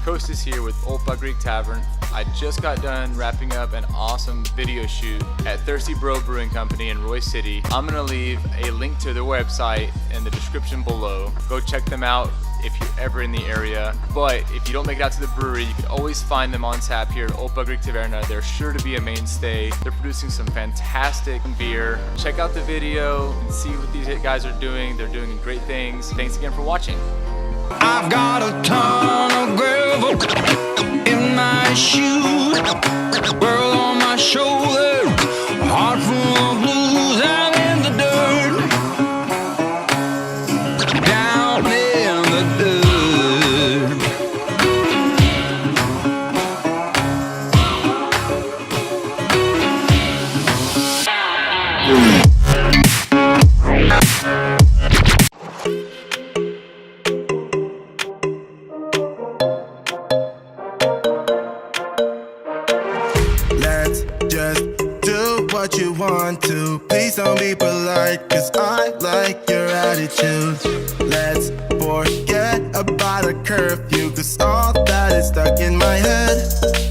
Coast is here with Old Bug Greek Tavern. I just got done wrapping up an awesome video shoot at Thirsty Bro Brewing Company in Roy City. I'm gonna leave a link to their website in the description below. Go check them out if you're ever in the area. But if you don't make it out to the brewery, you can always find them on tap here at Old Bug Greek Taverna. They're sure to be a mainstay. They're producing some fantastic beer. Check out the video and see what these guys are doing. They're doing great things. Thanks again for watching. I've got a ton of gravel in my shoes, world on my shoulder, heart full of blues. I'm in the dirt, down in the dirt. Let's just do what you want to. Please don't be polite, cause I like your attitude. Let's forget about a curfew, cause all that is stuck in my head.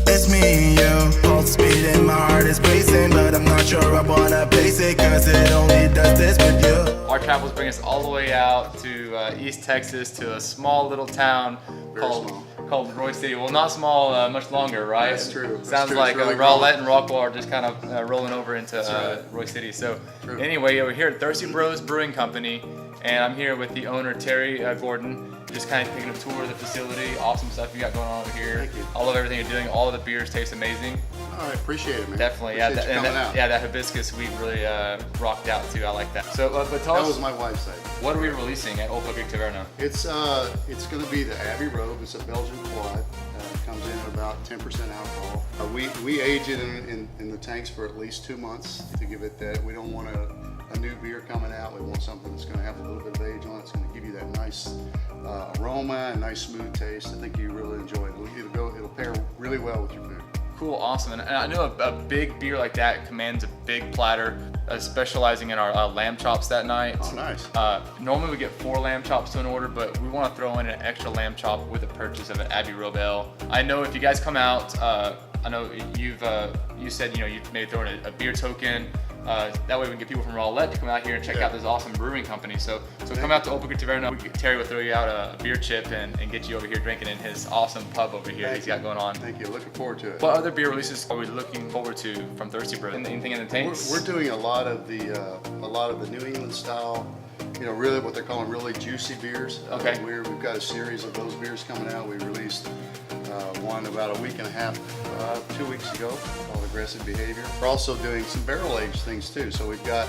It's me and you, pulse speed and my heart is racing, but I'm not sure I wanna face it, cause it only does this with you. Our travels bring us all the way out to East Texas, to a small little town called Roy City. Well, not small, much longer, right? That's true. Sounds true. like Really Rowlett and Rockwell are just kind of rolling over into Roy City. So anyway, we're here at Thirsty Bros Brewing Company, and I'm here with the owner, Terry Gordon, just kind of taking a tour of the facility. Awesome stuff you got going on over here. Thank you. I love everything you're doing. All of the beers taste amazing. I appreciate it, man. Definitely, Appreciate you coming out. yeah, that hibiscus weed really rocked out too. I like that. So, but tell That us, was my wife's side. what are we releasing at Old Bug Greek Taverna? It's going to be the Abby Robe. It's a Belgian quad. It comes in at about 10% alcohol. We age it in the tanks for at least 2 months to give it that. We don't want a new beer coming out. We want something that's going to have a little bit of age on it. It's going to give you that nice aroma and nice smooth taste. I think you really enjoy it. It'll pair really well with your food. Cool, awesome. And I know a big beer like that commands a big platter, specializing in our lamb chops that night. Oh, nice. Normally we get 4 lamb chops to an order, but we want to throw in an extra lamb chop with the purchase of an Abby Robe Ale. I know if you guys come out, I know you said you maybe throw in a beer token. That way we can get people from Rowlett to come out here and check out this awesome brewing company. So come out to Old Bug Greek Taverna. Terry will throw you out a beer chip and get you over here drinking in his awesome pub over here he's got going on. Thank you. Looking forward to it. What other beer releases are we looking forward to from Thirsty Bro? Anything in the tanks? We're doing a lot of the New England style, really what they're calling really juicy beers. Okay. We've got a series of those beers coming out. We released one about a week and a half, 2 weeks ago, called Aggressive Behavior. We're also doing some barrel aged things too. So we've got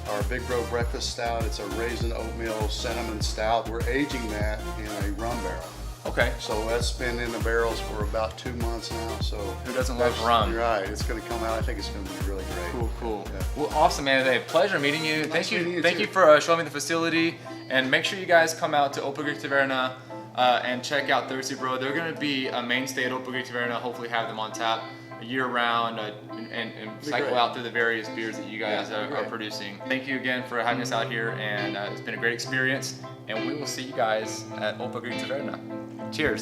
our Big Bro Breakfast Stout. It's a raisin oatmeal cinnamon stout. We're aging that in a rum barrel. Okay. So that's been in the barrels for about 2 months now. So who doesn't love rum? Right. It's going to come out. I think it's going to be really great. Cool. Yeah. Well, awesome, man. Hey, pleasure meeting you. Nice meeting you Thank too. you for showing me the facility. And make sure you guys come out to Old Bug Greek Taverna and check out Thirsty Bro. They're going to be a mainstay at Old Bug Greek Taverna. Hopefully have them on tap year round and cycle great. out through the various beers that you guys are producing. Thank you again for having us out here, and it's been a great experience. And we will see you guys at Old Bug Greek Taverna. Cheers.